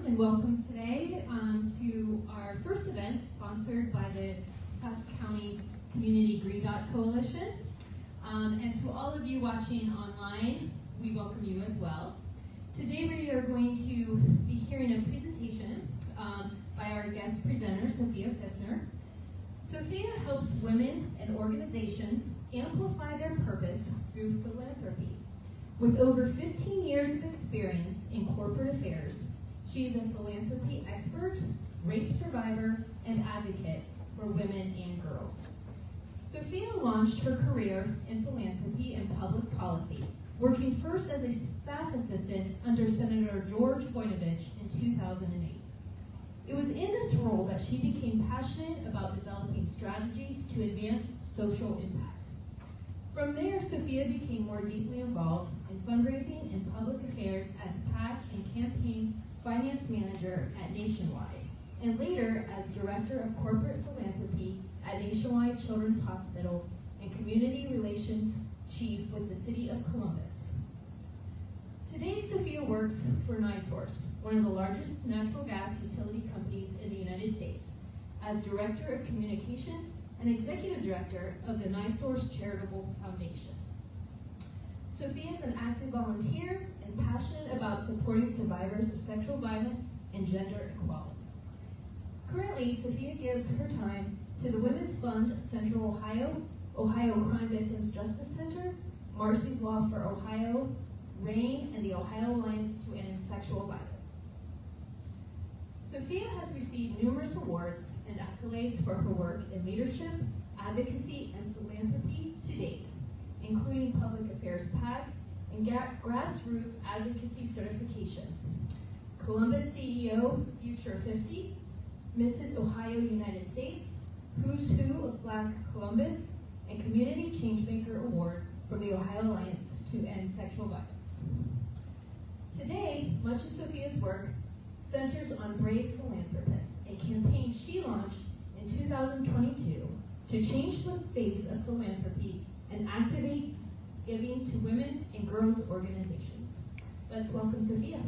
and welcome today to our first event sponsored by the Tuscarawas Community Green Dot Coalition. And to all of you watching online, we welcome you as well. Today we are going to be hearing a presentation by our guest presenter, Sophia Fifner. Sophia helps women and organizations amplify their purpose through philanthropy. With over 15 years of experience in corporate affairs, she is a philanthropy expert, rape survivor, and advocate for women and girls. Sophia launched her career in philanthropy and public policy, working first as a staff assistant under Senator George Voinovich in 2008. It was in this role that she became passionate about developing strategies to advance social impact. From there, Sophia became more deeply involved in fundraising and public affairs as PAC and campaign finance manager at Nationwide, and later as director of corporate philanthropy at Nationwide Children's Hospital and community relations chief with the city of Columbus. Today, Sophia works for NiSource, one of the largest natural gas utility companies in the United States, as director of communications and executive director of the NiSource Charitable Foundation. Sophia is an active volunteer and passionate about supporting survivors of sexual violence and gender equality. Currently, Sophia gives her time to the Women's Fund of Central Ohio, Ohio Crime Victims Justice Center, Marcy's Law for Ohio, RAIN, and the Ohio Alliance to End Sexual Violence. Sophia has received numerous awards and accolades for her work in leadership, advocacy, and philanthropy to date, including Public Affairs PAC and Grassroots Advocacy Certification, Columbus CEO Future 50, Mrs. Ohio United States, Who's Who of Black Columbus, and Community Changemaker Award from the Ohio Alliance to End Sexual Violence. Today, much of Sophia's work centers on Brave Philanthropist, a campaign she launched in 2022 to change the face of philanthropy and activate giving to women's and girls' organizations. Let's welcome Sophia.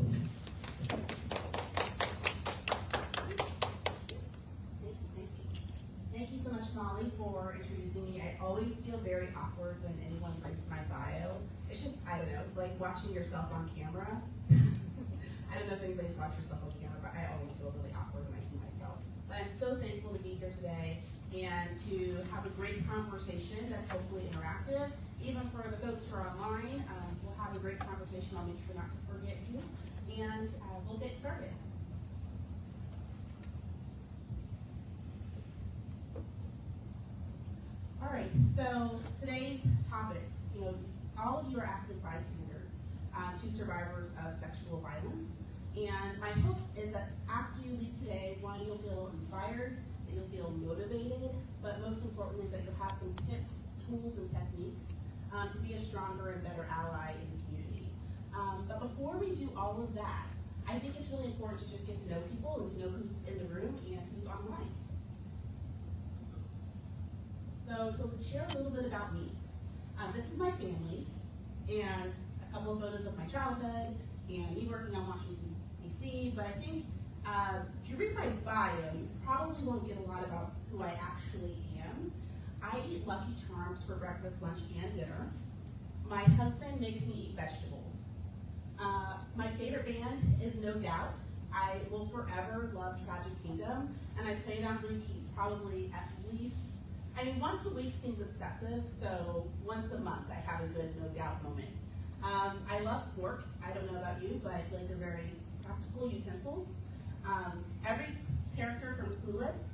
Thank you so much, Molly, for introducing me. I always feel very awkward when anyone reads my bio. It's just, I don't know, it's like watching yourself on camera. I don't know if anybody's watched yourself on camera, but I always feel really awkward when I see myself. But I'm so thankful to be here today and to have a great conversation that's hopefully interactive. Even for the folks who are online, we'll have a great conversation. I'll make sure not to forget you. And we'll get started. All right, so today's topic, all of you are active bystanders to survivors of sexual violence. And my hope is that after you leave today, one, you'll feel inspired, that you'll feel motivated, but most importantly, that you'll have some tips, tools, and techniques to be a stronger and better ally in the community. But before we do all of that, I think it's really important to just get to know people and to know who's in the room and who's online. So to share a little bit about me. This is my family, and a couple of photos of my childhood, and me working on Washington, D.C., but I think if you read my bio, you probably won't get a lot about who I actually am. I eat Lucky Charms for breakfast, lunch, and dinner. My husband makes me eat vegetables. My favorite band is No Doubt. I will forever love Tragic Kingdom, and I play it on repeat probably at least, once a week seems excessive, so once a month I have a good No Doubt moment. I love sporks. I don't know about you, but I feel like they're very practical utensils. Every character from Clueless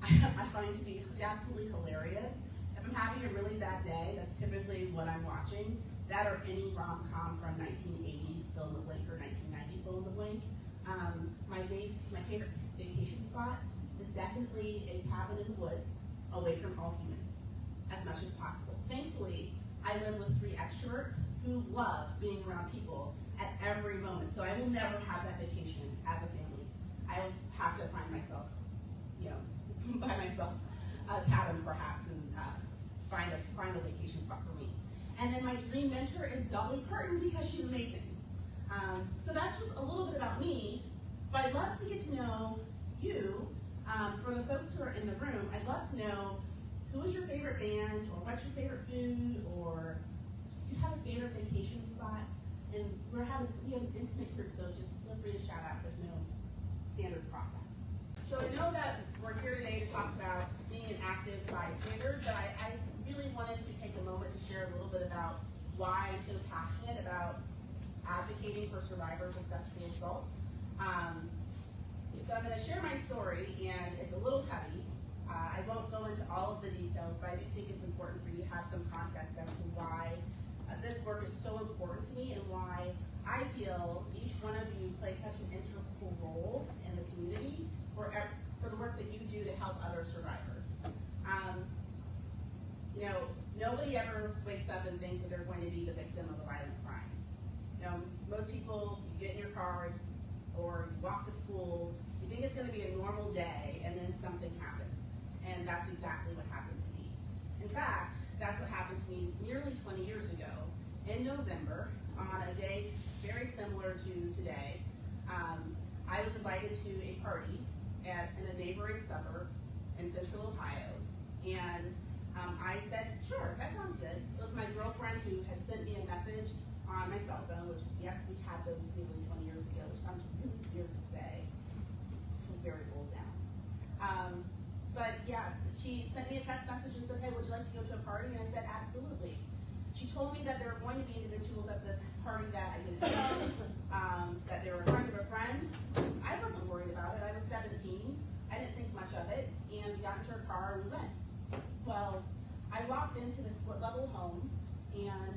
I find to be absolutely hilarious. If I'm having a really bad day, that's typically what I'm watching. That or any rom-com from 1980, fill in the blank, or 1990, fill in the blank. My favorite vacation spot is definitely a cabin in the woods, away from all humans, as much as possible. Thankfully, I live with 3 extroverts who love being around people at every moment, so I will never have that vacation as a family. I will have to find myself, by myself, a cabin perhaps, and find a vacation spot for me. And then my dream mentor is Dolly Parton because she's amazing. So that's just a little bit about me. But I'd love to get to know you. For the folks who are in the room, I'd love to know who is your favorite band, or what's your favorite food, or do you have a favorite vacation spot? And we have an intimate group, so just feel free to shout out. There's no standard process. So I know that we're here today to talk about being an active bystander, but I really wanted to take a moment to share a little bit about why I'm so passionate about advocating for survivors of sexual assault. So I'm going to share my story, and it's a little heavy. I won't go into all of the details, but I do think it's important for you to have some context as to why this work is so important to me, and why I feel each one of you plays such an integral role in the community for the work that you do to help other survivors. You know, nobody ever wakes up and thinks that they're going to be the victim of a violent crime. You know, most people, you get in your car or you walk to school, you think it's going to be a normal day, and then something happens. And that's exactly what happened to me. In fact, that's what happened to me nearly 20 years ago in November, on a day very similar to today. I was invited to a party in a neighboring suburb in central Ohio, and I said, sure, that sounds good. It was my girlfriend who had sent me a message on my cell phone, which, yes, we had those nearly 20 years ago, which sounds really weird to say. I'm very old now. But yeah, she sent me a text message and said, hey, would you like to go to a party? And I said, absolutely. She told me that there were going to be individuals at this party that I didn't know, that they were a friend of a friend. I wasn't worried about it. I was 17. I didn't think much of it. And we got into her car and we went. Well, I walked into the split-level home, and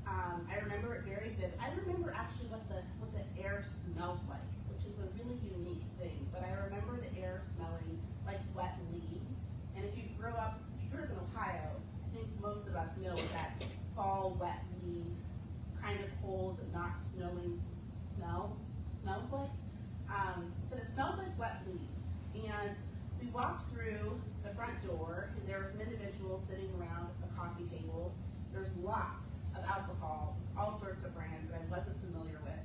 I remember it very vivid. I remember actually what the air smelled like, which is a really unique thing. But I remember the air smelling like wet leaves. And if you grew up in Ohio, I think most of us know what that fall wet leaf, kind of cold but not snowing smells like. But it smelled like wet leaves. And we walked through the front door, and there were some individuals sitting around a coffee table. There's lots of alcohol, all sorts of brands that I wasn't familiar with,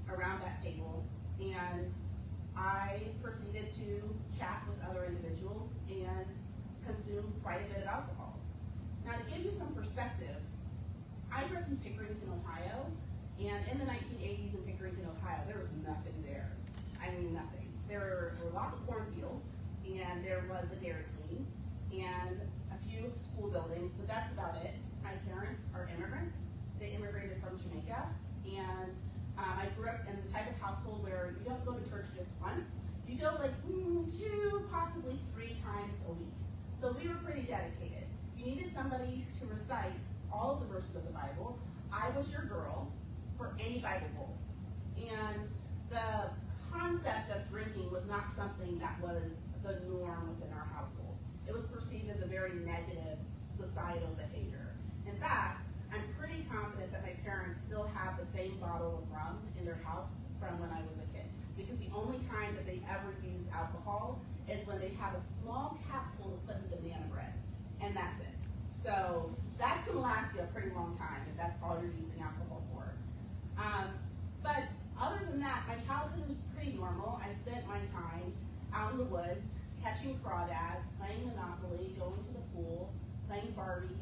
around that table. And I proceeded to chat with other individuals and consume quite a bit of alcohol. Now, to give you some perspective, I grew up in Pickerington, Ohio, and in the 1980s in Pickerington, Ohio, there was nothing there. I mean, nothing. There were lots of cornfields, and there was a Dairy Queen, and a few school buildings, but that's about it. My parents are immigrants. They immigrated from Jamaica, and I grew up in the type of household where you don't go to church just once. You go like 2, possibly 3 times a week. So we were pretty dedicated. You needed somebody to recite all of the verses of the Bible. I was your girl for any Bible bowl. And the concept of drinking was not something that was the norm within our household. It was perceived as a very negative societal behavior. In fact, I'm pretty confident that my parents still have the same bottle of rum in their house from when I was a kid. Because the only time that they ever use alcohol is when they have a small capful to put in banana bread. And that's it. So that's going to last you a pretty long time if that's all you're using alcohol for. But other than that, my childhood was pretty normal. I spent my time out in the woods, catching crawdads, playing Monopoly, going to the pool, playing Barbies.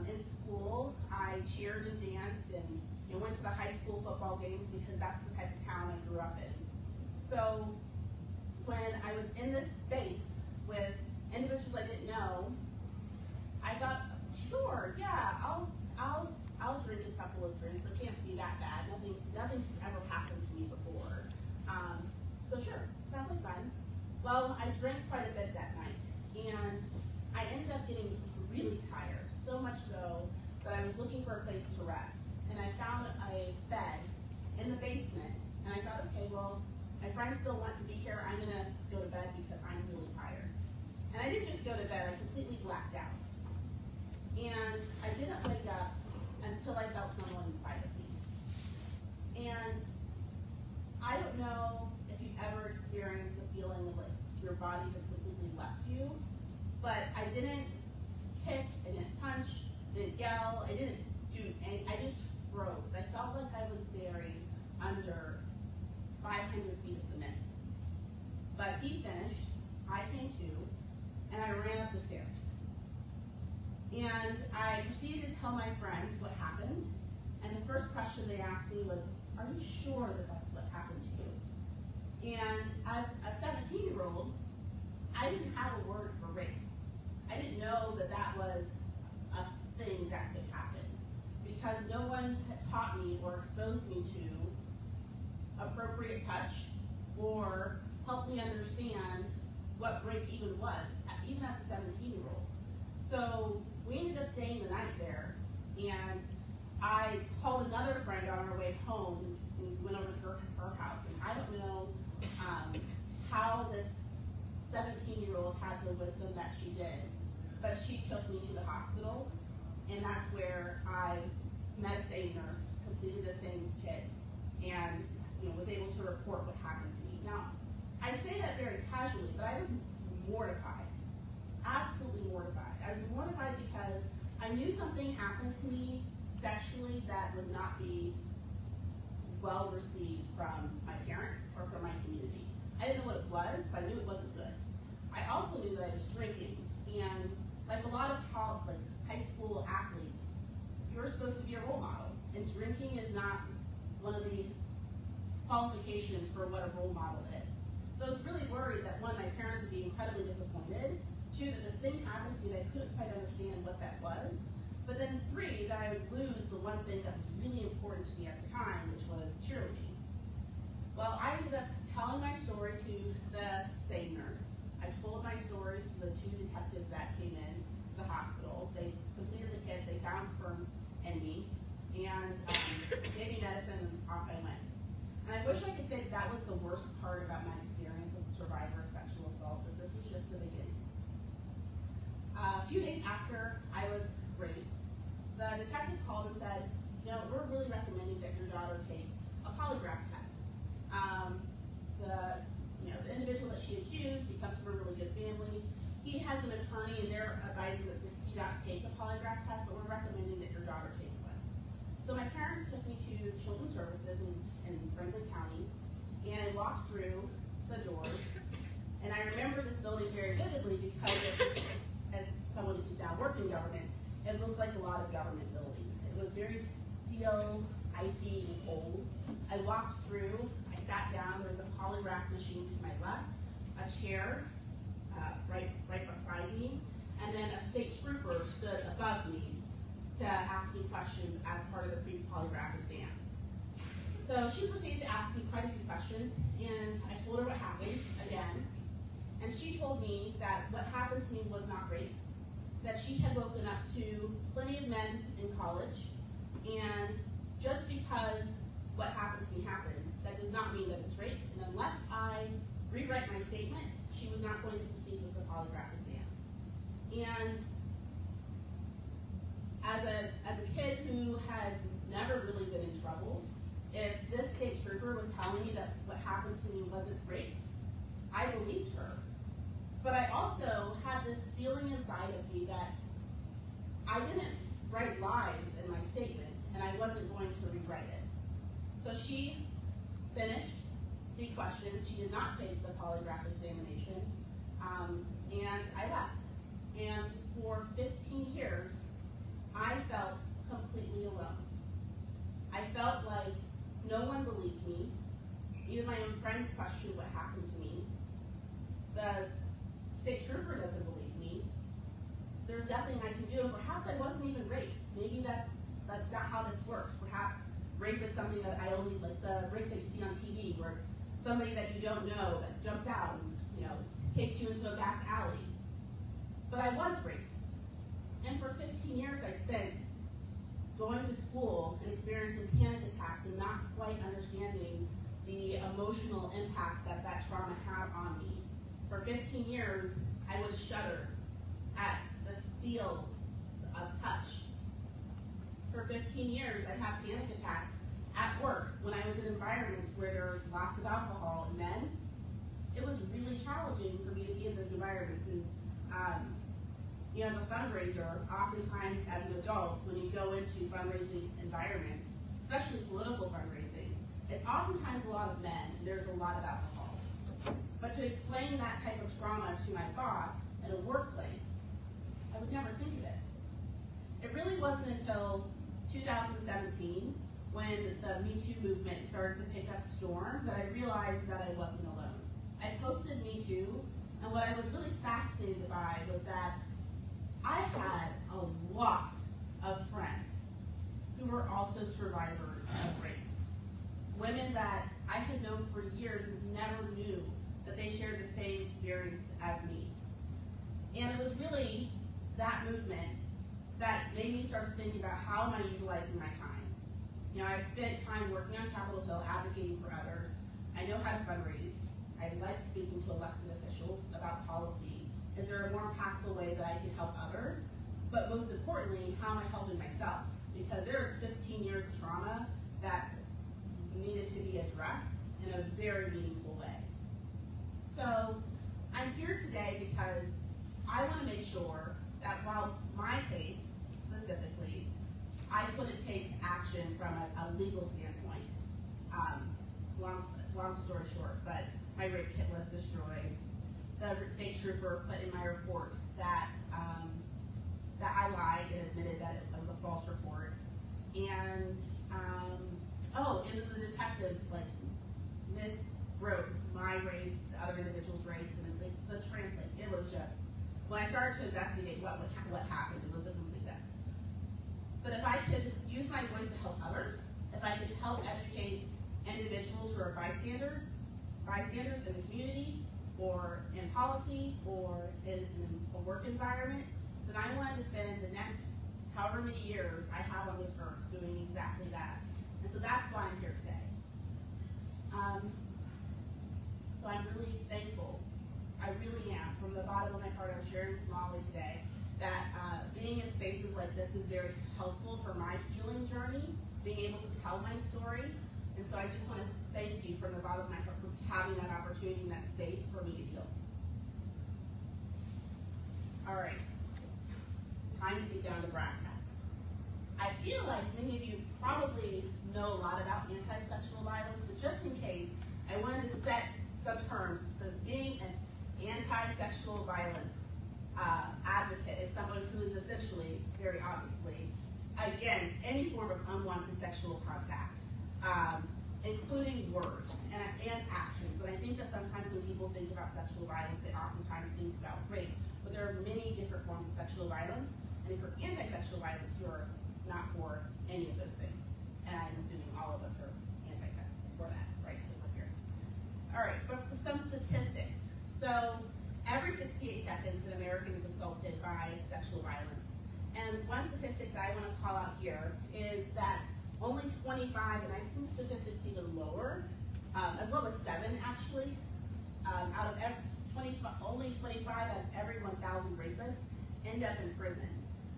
In school, I cheered and danced and went to the high school football games because that's the type of town I grew up in. So when I was in this space with individuals I didn't know, I thought, sure, yeah, I'll drink a couple of drinks. It can't be that bad. Nothing's ever happened to me before. So sure, sounds like fun. Well, I drank quite a bit that night, and I ended up getting really tired, so much so that I was looking for a place to rest. And I found a bed in the basement, and I thought, okay, well, my friends still want to be here. I'm gonna go to bed because I'm really tired. And I didn't just go to bed, I completely blacked out. And I didn't wake up until I felt someone inside of me. And I don't know if you've ever experienced a feeling of like your body has completely left you, but I didn't kick, I didn't punch, didn't yell, I didn't do any, I just froze. I felt like I was buried under 500 But he finished, I came to, and I ran up the stairs. And I proceeded to tell my friends what happened, and the first question they asked me was, are you sure that that's what happened to you? And as a 17-year-old, I didn't have a word for rape. I didn't know that that was a thing that could happen, because no one had taught me or exposed me to appropriate touch or helped me understand what rape even was, even as a 17-year-old. So we ended up staying the night there, and I called another friend on our way home. We went over to her house, and I don't know how this 17-year-old had the wisdom that she did, but she took me to the hospital, and that's where I met a SAID nurse, completely the same kid, and was able to report what happened to me. Now, I say that very casually, but I was mortified, absolutely mortified. I was mortified because I knew something happened to me sexually that would not be well received from my parents or from my community. I didn't know what it was, but I knew it wasn't good. I also knew that I was drinking, and like a lot of high school athletes, you're supposed to be a role model, and drinking is not one of the qualifications for what a role model is. So I was really worried that one, my parents would be incredibly disappointed, two, that this thing happened to me that I couldn't quite understand what that was, but then three, that I would lose the one thing that was really important to me at the time, which was cheerleading. Well, I ended up telling my story to the SAID nurse. I told my stories to the two detectives that came in to the hospital. They completed the kit, they found sperm in me, and gave me medicine, and off I went. And I wish I could say that was the worst part about my experience as a survivor of sexual assault, but this was just the beginning. A few days after I was raped, the detective called and said, we're really recommending that your daughter take a polygraph test. The individual that she accused, he comes from a really good family. He has an attorney, and they're advising that he not take a polygraph test, but we're recommending that your daughter take one. So my parents took me to Children's Services in Franklin County, and I walked through the doors, and I remember this building very vividly because as someone who's now worked in government, it looks like a lot of government buildings. It was very steel, icy, and cold. I walked through, I sat down, there was a polygraph machine to my left, a chair right beside me, and then a state trooper stood above me to ask me questions as part of the pre-polygraph exam. So she proceeded to ask me quite a few questions, and I told her what happened again, and she told me that what happened to me was not rape, that she had woken up to plenty of men in college, and just because what happened to me happened, that does not mean that it's rape, and unless I rewrite my statement, she was not going to proceed with the polygraph exam. And as a kid who had never really been in trouble, if this state trooper was telling me that what happened to me wasn't rape, I believed her. But I also had this feeling inside of me that I didn't write lies in my statement, and I wasn't going to rewrite it. So she finished the questions. She did not take the polygraph examination, and I left. And for 15 years, I felt completely alone. I felt like no one believed me. Even my own friends questioned what happened to me. The state trooper doesn't believe me. There's nothing I can do, and perhaps I wasn't even raped. Maybe that's not how this works. Perhaps rape is something that I only, like the rape that you see on TV, where it's somebody that you don't know that jumps out and takes you into a back alley. But I was raped. And for 15 years I spent going to school and experiencing panic attacks and not quite understanding the emotional impact that that trauma had on me. For 15 years, I would shudder at the feel of touch. For 15 years, I'd have panic attacks at work when I was in environments where there was lots of alcohol and men. It was really challenging for me to be in those environments. And as a fundraiser, oftentimes as an adult, when you go into fundraising environments, especially political fundraising, it's oftentimes a lot of men, and there's a lot of alcohol. But But to explain that type of trauma to my boss at a workplace, I would never think of it. It really wasn't until 2017 when the Me Too movement started to pick up storm that I realized that I wasn't alone. I posted Me Too, and what I was really fascinated by was that I had a lot of friends who were also survivors of rape. Women that I had known for years and never knew that they shared the same experience as me. And it was really that movement that made me start to think about how am I utilizing my time. You know, I've spent time working on Capitol Hill advocating for others. I know how to fundraise. I like speaking to elected officials about policy. Is there a more impactful way that I can help others? But most importantly, how am I helping myself? Because there's 15 years of trauma that needed to be addressed in a very meaningful way. So I'm here today because I want to make sure that while my case specifically, I couldn't take action from a legal standpoint. Long story short, but my rape kit was destroyed. The state trooper put in my report that that I lied and admitted that it was a false report. And and then the detectives miswrote my race, the other individual's race, and the trans thing. It was just, when I started to investigate what happened, it was a complete mess. But if I could use my voice to help others, if I could help educate individuals who are bystanders in the community, or in policy, or in a work environment, then I wanted to spend the next however many years I have on this earth doing exactly that. And so that's why I'm here today. So I'm really thankful. I really am. From the bottom of my heart, I'm sharing with Molly today that being in spaces like this is very helpful for my healing journey, being able to tell my story. And so I just want to thank you from the bottom of my heart for having that opportunity and that space for me to heal. All right, time to get down to brass tacks. I feel like many of you probably know a lot about anti-sexual violence, but just in case, I wanted to set some terms. So being an anti-sexual violence advocate is someone who is essentially, very obviously, against any form of unwanted sexual contact, including words and actions. And I think that sometimes when people think about sexual violence, they oftentimes think about rape, but there are many different forms of sexual violence. And if you're anti-sexual violence, you're not for any of those things. And I'm assuming all of us are anti-sexual for that, right? Because we're here. All right, but for some statistics. So every 68 seconds, an American is assaulted by sexual violence. And one statistic that I want to call out here is that only 25, and I've seen statistics even lower, as low as 7 actually, out of only 25 out of every 1,000 rapists end up in prison.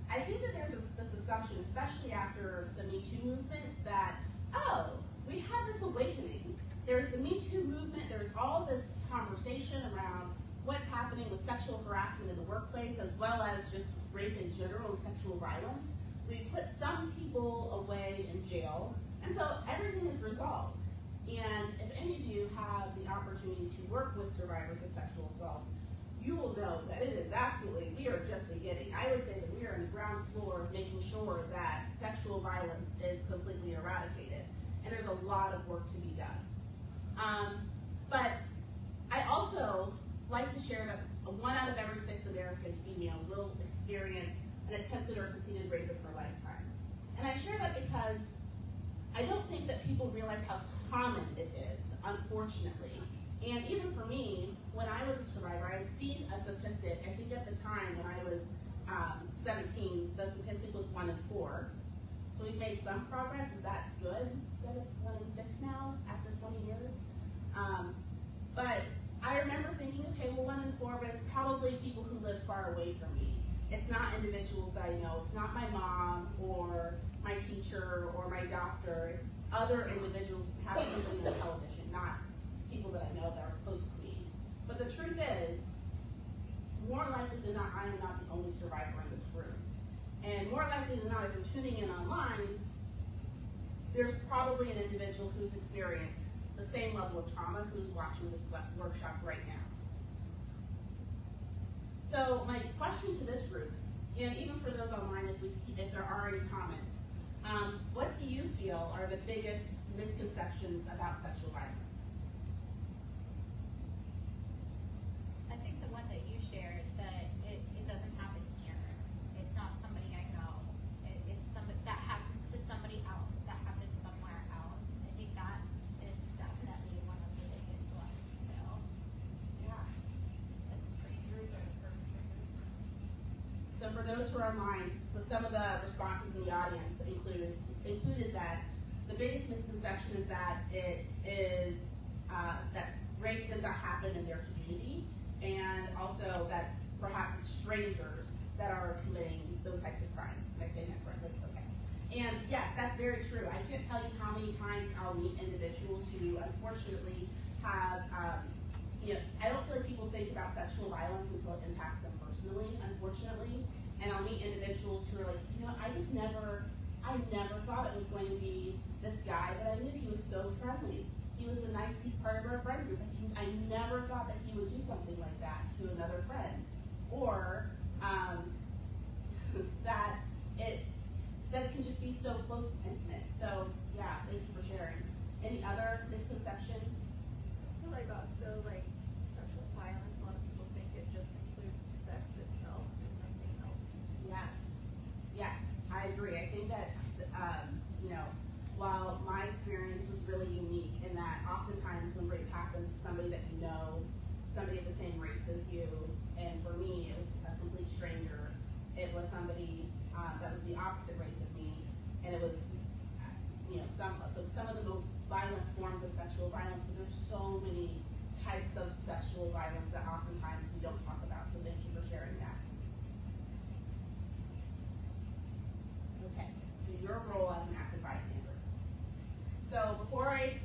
I think that there's this assumption, especially after the Me Too movement, that, oh, we had this awakening. There's the Me Too movement, there's all this conversation around what's happening with sexual harassment in the workplace, as well as just rape in general and sexual violence. We put some people away in jail, and so everything is resolved. And if any of you have the opportunity to work with survivors of sexual assault, you will know that it is absolutely, we are just beginning. I would say that we are on the ground floor of making sure that sexual violence is completely eradicated. And there's a lot of work to be done. But I also like to share that 1 out of every 6 American female will experience an attempted or completed rape in her lifetime. And I share that because I don't think that people realize how common it is, unfortunately. And even for me, when I was a survivor, I would see a statistic. I think at the time when I was 17, the statistic was 1 in 4. So we've made some progress. Is that good that it's 1 in 6 now after 20 years? But I remember thinking, okay, well, 1 in 4, but it's probably people who live far away from me. It's not individuals that I know. It's not my mom or my teacher or my doctor. It's other individuals, perhaps somebody on television, not people that I know that are close to me. But the truth is, more likely than not, I am not the only survivor in this room. And more likely than not, if you're tuning in online, there's probably an individual who's experienced the the same level of trauma who's watching this workshop right now. So my question to this group, and even for those online, if there are any comments, what do you feel are the biggest misconceptions about sexual violence? I think the one that you shared, that it doesn't happen here. It's not somebody I know. It's somebody that happens to somebody else, that happens somewhere else. I think that is definitely one of the biggest ones. So, Yeah. that strangers are the perpetrators. So for those who are online, some of the responses in the audience included that the biggest misconception is that it is that rape does not happen in their community, and also that perhaps it's strangers that are committing those types of crimes. Am I saying that correctly? Okay. And yes, that's very true. I can't tell you how many times I'll meet individuals who unfortunately have, I don't feel like people think about sexual violence until it impacts them personally, unfortunately. And I'll meet individuals who are like, I never thought it was going to be this guy, but I knew he was so friendly. He was the nicest part of our friend group. I never thought that he would do something like that to another friend. Or that it can just be so close and intimate. So yeah, thank you for sharing. Any other misconceptions? I feel like also sexual violence, a lot of people think it just includes sex itself and nothing else. Yes, I agree. I think that, while my experience was really unique in that oftentimes when rape happens, it's somebody that you know, somebody of the same race as you, and for me, it was a complete stranger. It was somebody that was the opposite race of me, and it was, some of the most violent forms of sexual violence, but there's so many types of sexual violence that oftentimes we don't talk about, so thank you for sharing that. Okay, so your role as an active bystander. So before I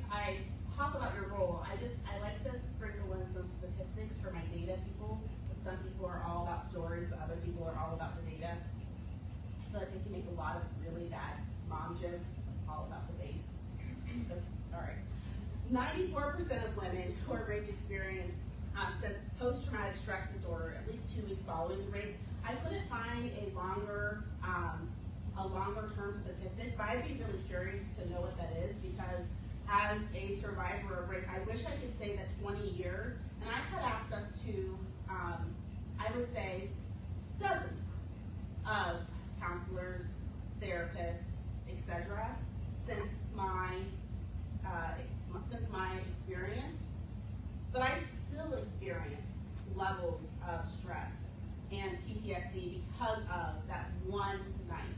talk about your role, I like to sprinkle in some statistics for my data people. Some people are all about stories, but other people are all about the data. I feel like I can make a lot of really bad mom jokes, all about the base. So, all right. 94% of women who are raped experience said post-traumatic stress disorder at least 2 weeks following the rape. I couldn't find a longer term statistic, but I'd be really curious to know what that is, because as a survivor of rape, I wish I could say that 20 years, and I've had access to, I would say, dozens of counselors, therapists, etc., since my experience, but I still experience levels of stress and PTSD because of that one night.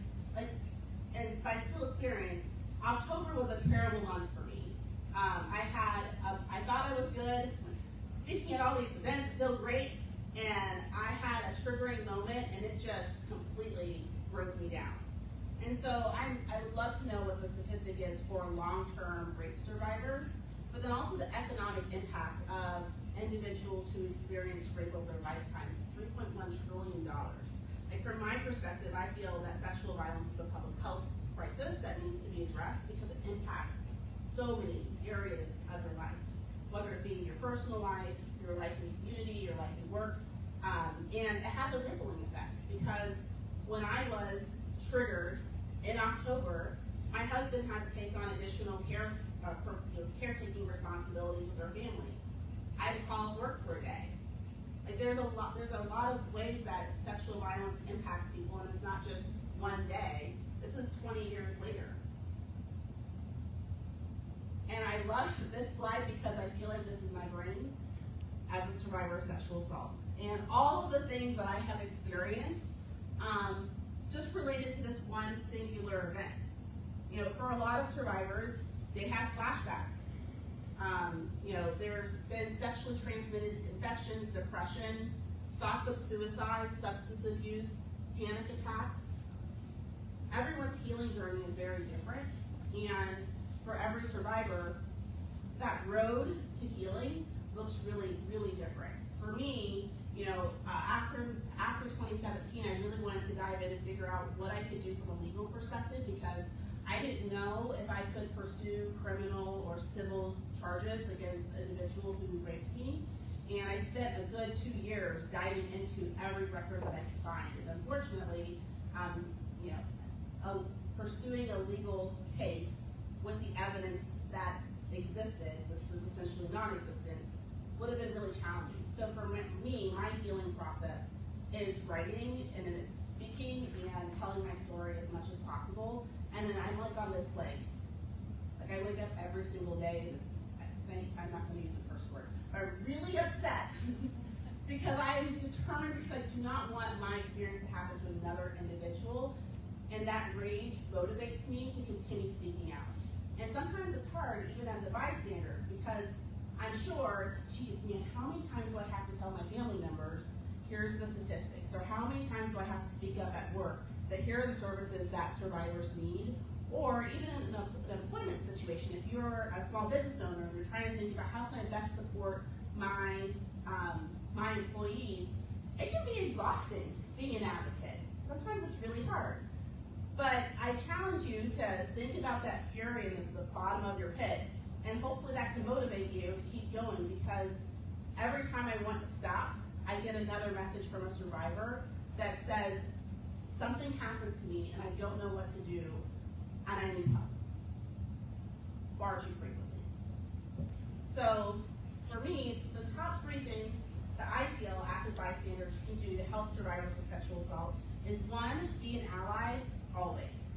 And by still experience, October was a terrible month for me. I thought I was good, speaking at all these events, it felt great, and I had a triggering moment, and it just completely broke me down. And so I would love to know what the statistic is for long-term rape survivors, but then also the economic impact of individuals who experience rape over their lifetimes, $3.1 trillion. From my perspective, I feel that sexual violence is a public health crisis that needs to be addressed because it impacts so many areas of your life, whether it be your personal life, your life in the community, your life in work, and it has a rippling effect, because when I was triggered in October, my husband had to take on additional caretaking responsibilities with our family. I had to call off work for a day. There's a lot of ways that sexual violence impacts people, and it's not just one day. This is 20 years later. And I love this slide because I feel like this is my brain as a survivor of sexual assault. And all of the things that I have experienced just related to this one singular event. For a lot of survivors, they have flashbacks. There's been sexually transmitted infections, depression, thoughts of suicide, substance abuse, panic attacks. Everyone's healing journey is very different, and for every survivor, that road to healing looks really, really different. For me, after 2017, I really wanted to dive in and figure out what I could do from a legal perspective, because I didn't know if I could pursue criminal or civil charges against the individual who raped me. And I spent a good 2 years diving into every record that I could find. And unfortunately, pursuing a legal case with the evidence that existed, which was essentially non-existent, would have been really challenging. So for me, my healing process is writing and then it's speaking and telling my story as much as possible. And then I'm like on this like I wake up every single day and I'm not going to use a curse word, but I'm really upset because I'm determined, because I do not want my experience to happen to another individual, and that rage motivates me to continue speaking out. And sometimes it's hard, even as a bystander, because I'm sure, geez, man, how many times do I have to tell my family members, here's the statistics, or how many times do I have to speak up at work that here are the services that survivors need? Or even in an employment situation, if you're a small business owner and you're trying to think about how can I best support my employees, it can be exhausting being an advocate. Sometimes it's really hard. But I challenge you to think about that fury in the bottom of your pit, and hopefully that can motivate you to keep going, because every time I want to stop, I get another message from a survivor that says, something happened to me and I don't know what to do, and I need help, far too frequently. So for me, the top 3 things that I feel active bystanders can do to help survivors of sexual assault is 1, be an ally always.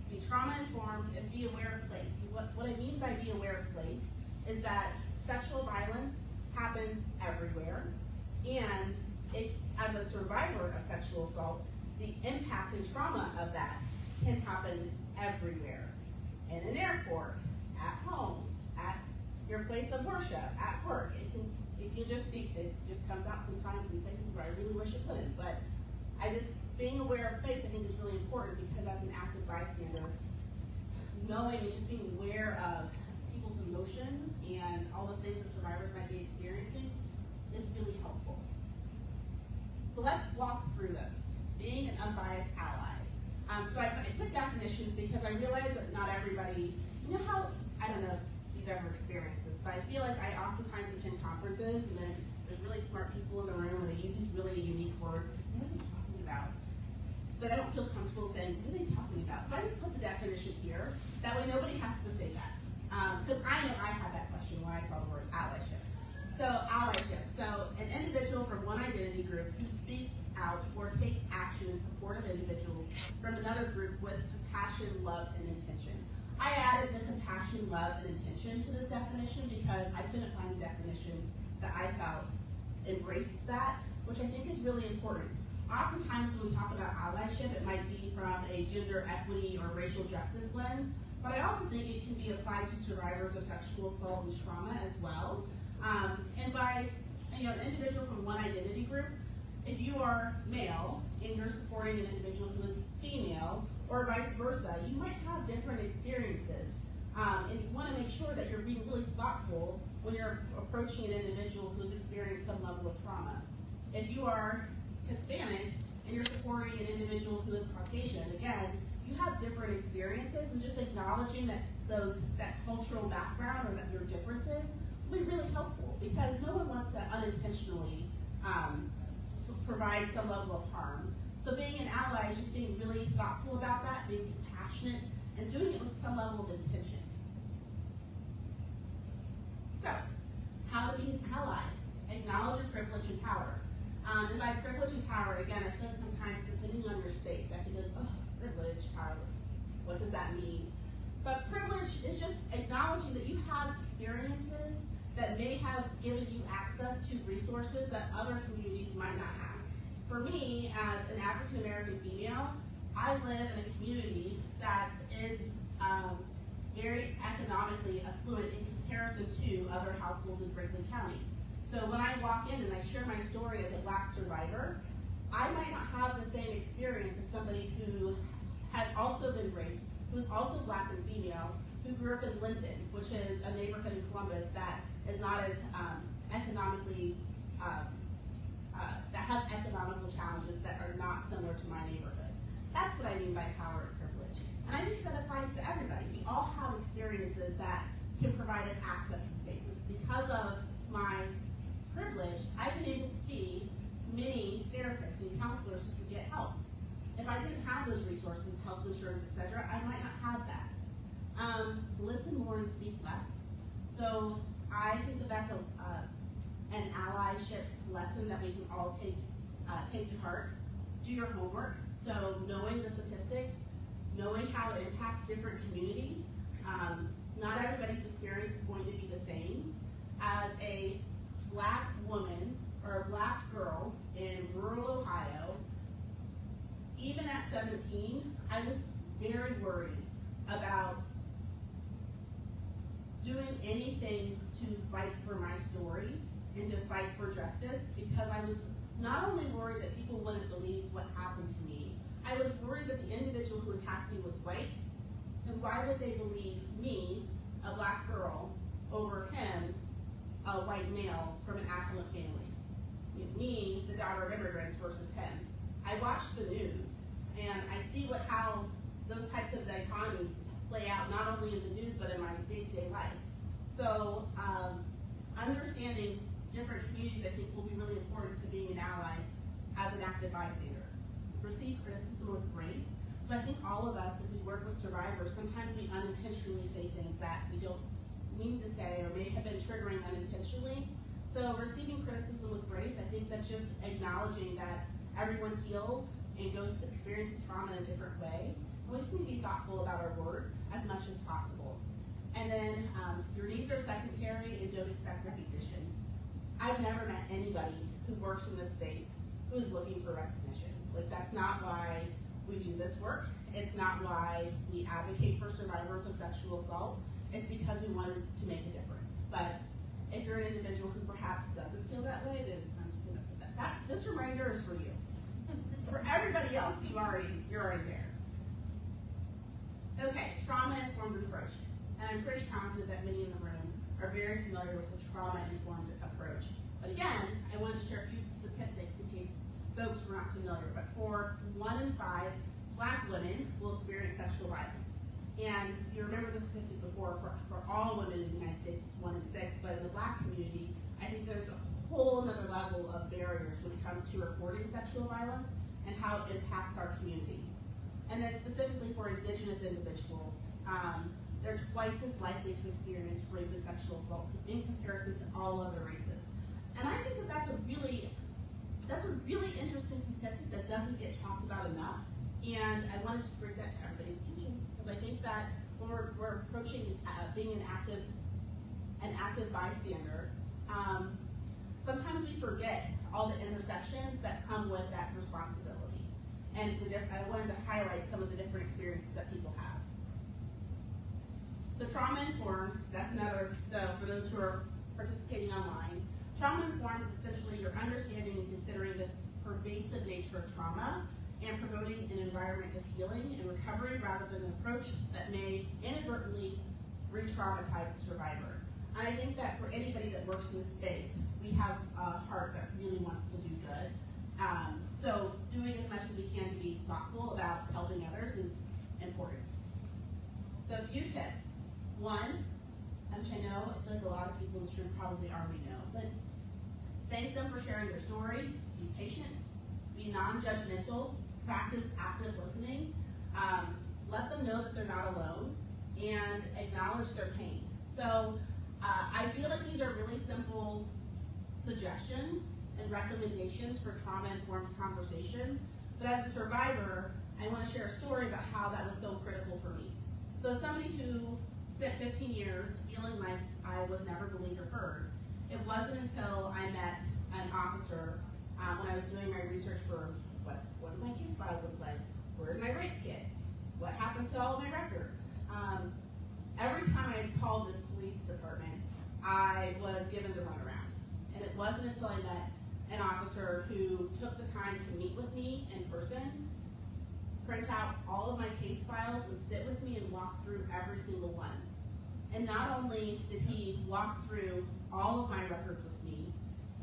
Be trauma-informed and be aware of place. What I mean by be aware of place is that sexual violence happens everywhere, and as a survivor of sexual assault, the impact and trauma of that can happen everywhere. In an airport, at home, at your place of worship, at work. It just comes out sometimes in places where I really wish it couldn't. But being aware of place, I think, is really important, because as an active bystander, knowing and just being aware of people's emotions and all the things that survivors might be experiencing is really helpful. So let's walk through those. Being an unbiased ally. So I put definitions because I realize that not everybody, I don't know if you've ever experienced this, but I feel like I oftentimes attend conferences and then there's really smart people in the room and they use these really unique words. What are they talking about? But I don't feel comfortable saying, what are they talking about? So I just put the definition here. That way nobody has to say that. Because I know I had that question when I saw the word allyship. So allyship. So an individual from one identity group who speaks out or takes action in support of individuals from another group with compassion, love, and intention. I added the compassion, love, and intention to this definition because I couldn't find a definition that I felt embraced that, which I think is really important. Oftentimes when we talk about allyship, it might be from a gender equity or racial justice lens, but I also think it can be applied to survivors of sexual assault and trauma as well. And by an individual from one identity group, if you are male and you're supporting an individual who is female, or vice versa, you might have different experiences. And you want to make sure that you're being really thoughtful when you're approaching an individual who's experienced some level of trauma. If you are Hispanic and you're supporting an individual who is Caucasian, again, you have different experiences, and just acknowledging that cultural background or that your differences will be really helpful, because no one wants to unintentionally provide some level of harm. So being an ally is just being really thoughtful about that, being compassionate, and doing it with some level of intention. So, how to be an ally? Acknowledge your privilege and power. And by privilege and power, again, I feel like sometimes, depending on your space, that can be like, oh, privilege, power, what does that mean? But privilege is just acknowledging that you have experiences that may have given you access to resources that other communities might not have. For me, as an African American female, I live in a community that is very economically affluent in comparison to other households in Franklin County. So when I walk in and I share my story as a Black survivor, I might not have the same experience as somebody who has also been raped, who is also Black and female, who grew up in Linden, which is a neighborhood in Columbus that is not as economically, that has economical challenges that are not similar to my neighborhood. That's what I mean by power and privilege. And I think that applies to everybody. We all have experiences that can provide us access to spaces. Because of my privilege, I've been able to see many therapists and counselors who get help. If I didn't have those resources, health insurance, etc., I might not have that. Listen more and speak less. So I think that that's an allyship lesson that we can all take to heart. Do your homework. So knowing the statistics, knowing how it impacts different communities. Not everybody's experience is going to be the same. As a black woman or a black girl in rural Ohio, even at 17, I was very worried about doing anything to fight for my story and to fight for justice, because I was not only worried that people wouldn't believe what happened to me, I was worried that the individual who attacked me was white, and why would they believe me, a black girl, over him, a white male from an affluent family? Me, the daughter of immigrants, versus him. I watch the news, and I see how those types of dichotomies play out not only in the news, but in my day-to-day life. So understanding different communities, I think, will be really important to being an ally as an active bystander. Receive criticism with grace. So I think all of us, if we work with survivors, sometimes we unintentionally say things that we don't mean to say or may have been triggering unintentionally. So receiving criticism with grace, I think that's just acknowledging that everyone heals and goes to experience trauma in a different way. And we just need to be thoughtful about our words as much as possible. And then your needs are secondary and don't expect recognition. I've never met anybody who works in this space who is looking for recognition. Like, that's not why we do this work. It's not why we advocate for survivors of sexual assault. It's because we wanted to make a difference. But if you're an individual who perhaps doesn't feel that way, then I'm just gonna put that. This reminder is for you. For everybody else, you're already there. Okay, trauma-informed approach. And I'm pretty confident that many in the room are very familiar with the trauma-informed approach. But again, I wanted to share a few statistics in case folks were not familiar. But for 1 in 5 black women will experience sexual violence. And you remember the statistic before, for all women in the United States, it's 1 in 6. But in the black community, I think there's a whole other level of barriers when it comes to reporting sexual violence and how it impacts our community. And then specifically for Indigenous individuals, they're twice as likely to experience rape and sexual assault in comparison to all other races. And I think that that's a really interesting statistic that doesn't get talked about enough. And I wanted to bring that to everybody's attention, because I think that when we're approaching being an active bystander, sometimes we forget all the intersections that come with that responsibility. And I wanted to highlight some of the different experiences that people have. So trauma-informed, that's another, so for those who are participating online, trauma-informed is essentially your understanding and considering the pervasive nature of trauma and promoting an environment of healing and recovery rather than an approach that may inadvertently re-traumatize the survivor. And I think that for anybody that works in this space, we have a heart that really wants to do good. So doing as much as we can to be thoughtful about helping others is important. So a few tips. One, which I know, I feel like a lot of people in this room probably already know, but thank them for sharing their story, be patient, be non-judgmental, practice active listening, let them know that they're not alone, and acknowledge their pain. So I feel like these are really simple suggestions and recommendations for trauma-informed conversations, but as a survivor, I want to share a story about how that was so critical for me. So as somebody who spent 15 years feeling like I was never believed or heard, it wasn't until I met an officer when I was doing my research for what do my case files look like? Where's my rape kit? What happened to all of my records? Every time I called this police department, I was given the runaround. And it wasn't until I met an officer who took the time to meet with me in person, print out all of my case files, and sit with me and walk through every single one. And not only did he walk through all of my records with me,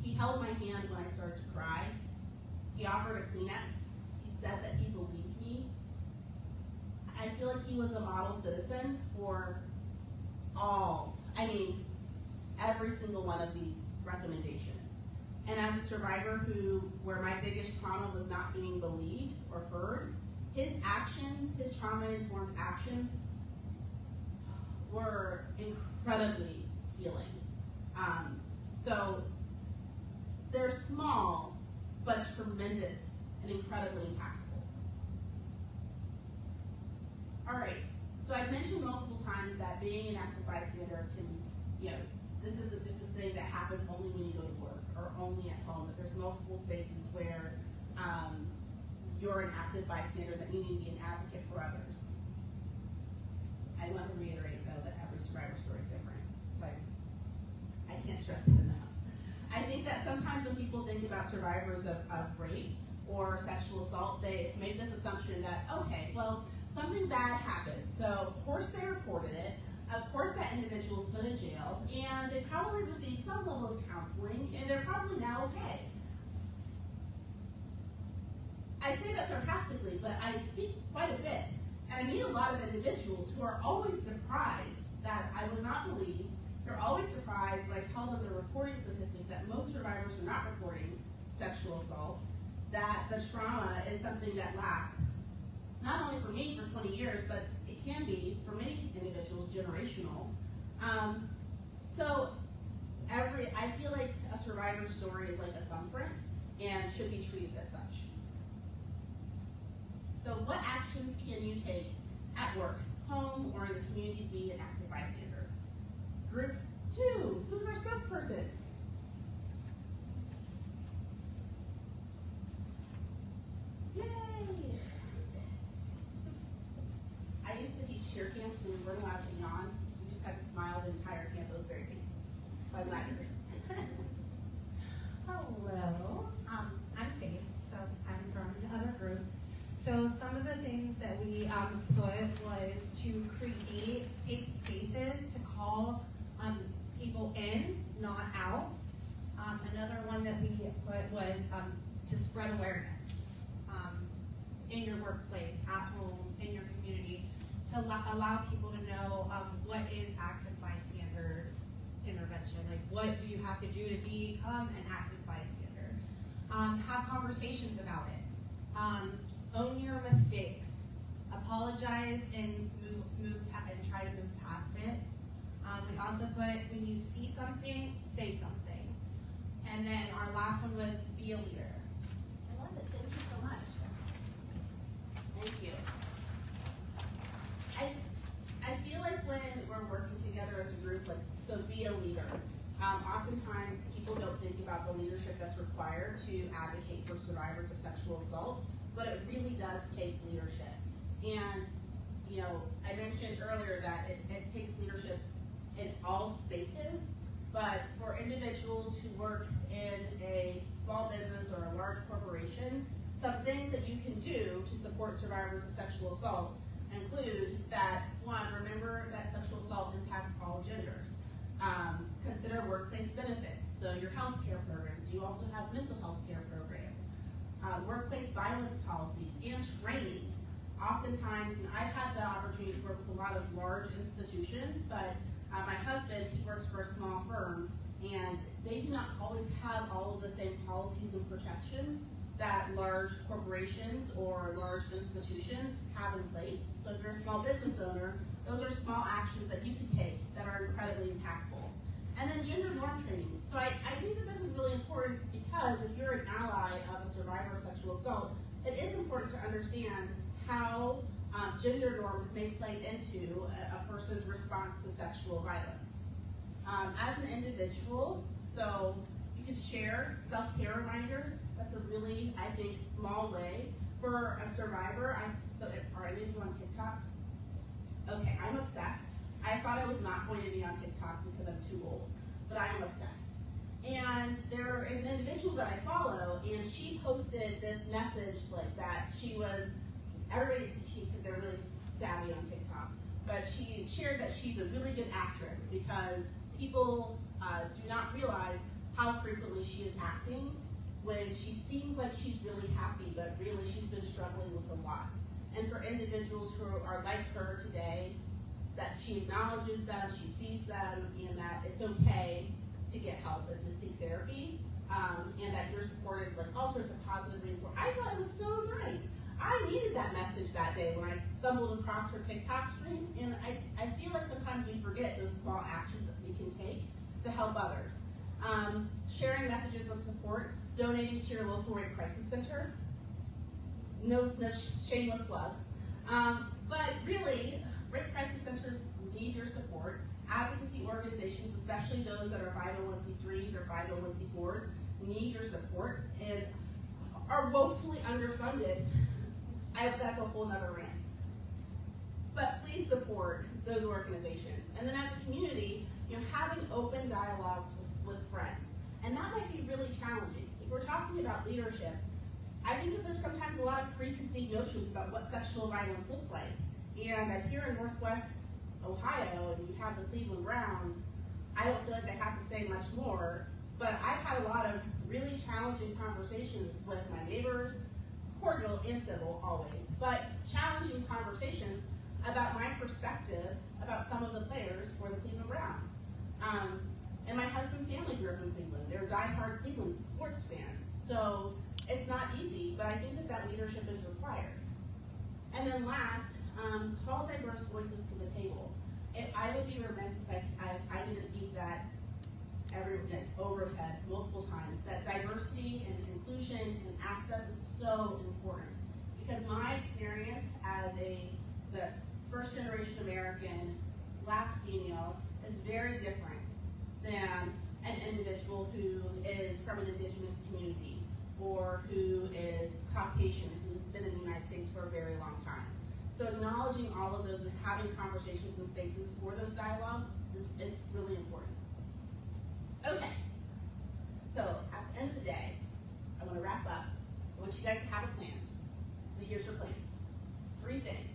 he held my hand when I started to cry. He offered a Kleenex. He said that he believed me. I feel like he was a model citizen for all. I mean, every single one of these recommendations. And as a survivor where my biggest trauma was not being believed or heard, his actions, his trauma-informed actions were incredibly healing. So they're small, but tremendous and incredibly impactful. All right, so I've mentioned multiple times that being an active bystander can, this isn't just a thing that happens only when you go to work or only at home, that there's multiple spaces where you're an active bystander, that you need to be an advocate for others. I want to reiterate, though, that every survivor story is different, so I can't stress that enough. I think that sometimes when people think about survivors of rape or sexual assault, they make this assumption that, okay, well, something bad happened, so of course they reported it, of course that individual's put in jail, and they probably received some level of counseling, and they're probably now okay. I say that sarcastically, but I speak quite a bit, and I meet a lot of individuals who are always surprised that I was not believed. They're always surprised when I tell them the reporting statistics that most survivors are not reporting sexual assault, that the trauma is something that lasts, not only for me for 20 years, but it can be, for many individuals, generational. So I feel like a survivor story is like a thumbprint and should be treated as such. So what actions can you take at work, home, or in the community to be an active bystander? Group 2, who's our spokesperson? Yay! I used to teach cheer camps and we weren't allowed to yawn. We just had to smile the entire camp. It was very painful. But I'm glad you're here. Hello, I'm Faith, so I'm from the other group. So some of the things that we put was to create safe spaces to call people in, not out. Another one that we put was to spread awareness in your workplace, at home, in your community, to allow people to know what is active bystander intervention, like what do you have to do to become an active bystander. Have conversations about it. Own your mistakes. Apologize and and try to move past it. We also put, when you see something, say something. And then our last one was be a leader. I love it. Thank you so much. Thank you. I feel like when we're working together as a group, like, so be a leader. Oftentimes people don't think about the leadership that's required to advocate for survivors of sexual assault, but it really does take leadership. And, I mentioned earlier that it takes leadership in all spaces, but for individuals who work in a small business or a large corporation, some things that you can do to support survivors of sexual assault include that, one, remember that sexual assault impacts all genders. Consider workplace benefits, so your health care programs. Do you also have mental health care programs? Workplace violence policies and training. Oftentimes, and I've had the opportunity to work with a lot of large institutions, but my husband, he works for a small firm, and they do not always have all of the same policies and protections that large corporations or large institutions have in place. So if you're a small business owner, those are small actions that you can take that are incredibly impactful. And then gender norm training. So I think that this is really important because if you're an ally of a survivor of sexual assault, it is important to understand how gender norms may play into a person's response to sexual violence. As an individual, so you could share self-care reminders. That's a really, I think, small way for a survivor. Are any of you on TikTok? Okay, I'm obsessed. I thought I was not going to be on TikTok because I'm too old, but I am obsessed. And there is an individual that I follow, and she posted this message like that. Everybody, because they're really savvy on TikTok, but she shared that she's a really good actress because people do not realize how frequently she is acting when she seems like she's really happy, but really she's been struggling with a lot. And for individuals who are like her today, that she acknowledges them, she sees them, and that it's okay to get help and to seek therapy, and that you're supported, like all sorts of positive reinforcement. I thought it was so nice. I needed that message that day when I stumbled across her TikTok stream, and I feel like sometimes we forget those small actions that we can take to help others. Sharing messages of support, donating to your local rape crisis center. No shameless plug. But really, rape crisis centers need your support. Advocacy organizations, especially those that are 501c3s or 501c4s, need your support and are woefully underfunded. That's a whole nother rant. But please support those organizations. And then as a community, having open dialogues with friends. And that might be really challenging. If we're talking about leadership, I think that there's sometimes a lot of preconceived notions about what sexual violence looks like. And I'm here in Northwest Ohio, and you have the Cleveland Browns. I don't feel like I have to say much more, but I've had a lot of really challenging conversations with my neighbors, cordial and civil always, but challenging conversations about my perspective about some of the players for the Cleveland Browns. And my husband's family grew up in Cleveland. They're diehard Cleveland sports fans. So it's not easy, but I think that leadership is required. And then last, call diverse voices to the table. I would be remiss if I didn't beat that overhead multiple times, that diversity and inclusion and access is so important. Because my experience as the first generation American Black female is very different than an individual who is from an indigenous community or who is Caucasian, who's been in the United States for a very long time. So acknowledging all of those and having conversations and spaces for those dialogues it's really important. Okay, so at the end of the day, I want to wrap up. I want you guys to have a plan. So here's your plan. 3 things.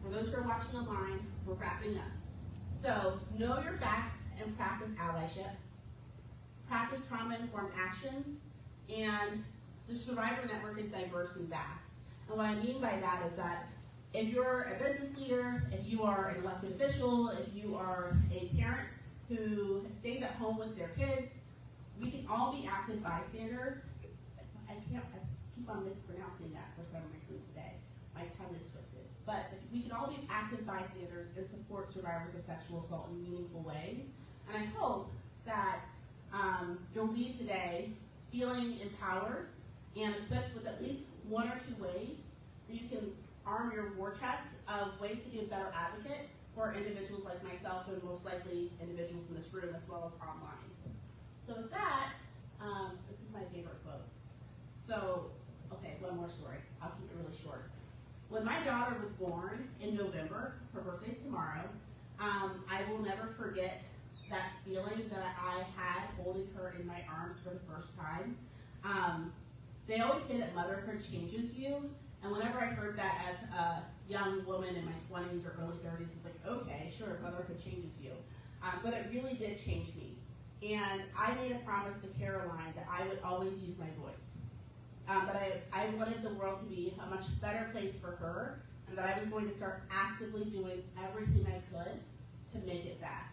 For those who are watching online, we're wrapping up. So know your facts and practice allyship. Practice trauma-informed actions. And the Survivor Network is diverse and vast. And what I mean by that is that if you're a business leader, if you are an elected official, if you are a parent who stays at home with their kids, we can all be active bystanders. I keep on mispronouncing that for some reason today. My tongue is twisted. But we can all be active bystanders and support survivors of sexual assault in meaningful ways. And I hope that you'll leave today feeling empowered and equipped with at least 1 or 2 ways that you can arm your war chest of ways to be a better advocate for individuals like myself and most likely individuals in this room as well as online. So with that, this is my favorite quote. So, okay, one more story. I'll keep it really short. When my daughter was born in November, her birthday's tomorrow, I will never forget that feeling that I had holding her in my arms for the first time. They always say that motherhood changes you, and whenever I heard that as a young woman in my 20s or early 30s, it's like, okay, sure, motherhood changes you. But it really did change me. And I made a promise to Caroline that I would always use my voice. That I wanted the world to be a much better place for her, and that I was going to start actively doing everything I could to make it that.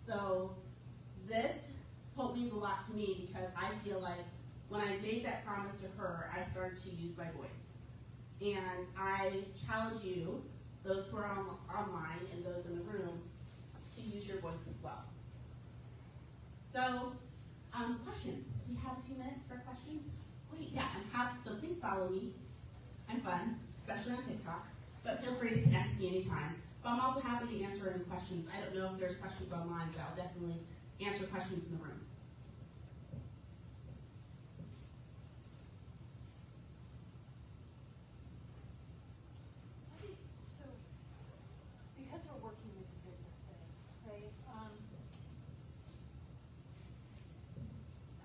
So this hope means a lot to me because I feel like when I made that promise to her, I started to use my voice. And I challenge you, those who are online and those in the room, to use your voice as well. So, questions? If you have a few minutes for questions, yeah, I'm happy. So please follow me. I'm fun, especially on TikTok. But feel free to connect with me anytime. But I'm also happy to answer any questions. I don't know if there's questions online, but I'll definitely answer questions in the room. So, because we're working with the businesses, right?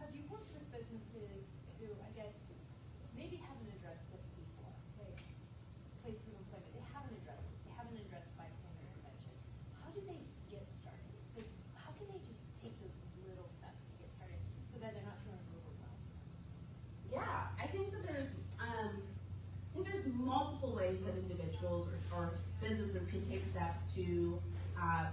Have you worked with businesses who, I guess, maybe haven't addressed this before, like places of employment? They haven't addressed this. They haven't addressed bystander intervention. How do they get started? Like, how can they just take those little steps to get started so that they're not feeling overwhelmed? Yeah, I think that there's multiple ways that individuals or businesses can take steps to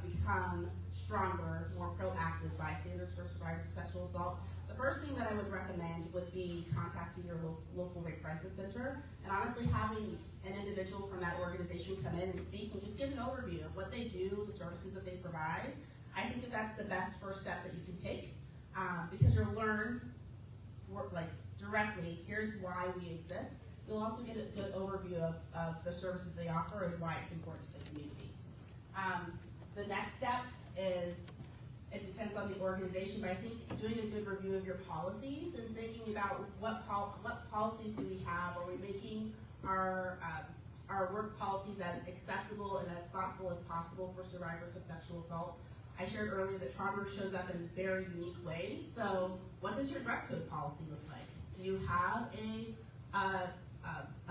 become stronger, more proactive bystanders for survivors of sexual assault, the first thing that I would recommend would be contacting your local rape crisis center, and honestly having an individual from that organization come in and speak and just give an overview of what they do, the services that they provide. I think that that's the best first step that you can take, because you'll learn directly, here's why we exist. You'll also get a good overview of the services they offer and why it's important to the community. The next step is, it depends on the organization, but I think doing a good review of your policies and thinking about what policies do we have. Are we making our work policies as accessible and as thoughtful as possible for survivors of sexual assault? I shared earlier that trauma shows up in very unique ways. So what does your dress code policy look like? Do you have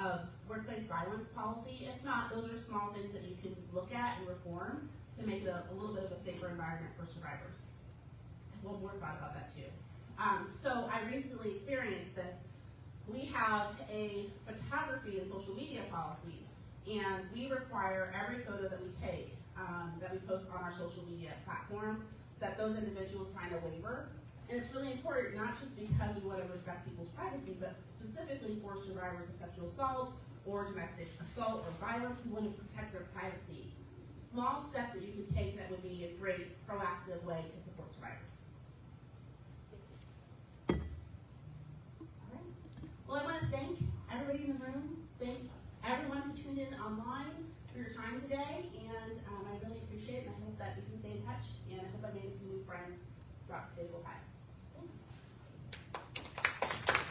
a workplace violence policy? If not, those are small things that you can look at and reform to make it a little bit of a safer environment for survivors. And one more thought about that too. So I recently experienced this. We have a photography and social media policy, and we require every photo that we take, that we post on our social media platforms, that those individuals sign a waiver. And it's really important, not just because we want to respect people's privacy, but specifically for survivors of sexual assault or domestic assault or violence, we want to protect their privacy. Small step that you can take that would be a great proactive way to support survivors. All right. Well, I want to thank everybody in the room, thank everyone who tuned in online for your time today, and I really appreciate it, and I hope that we can stay in touch, and I hope I made a few new friends throughout the state of Ohio.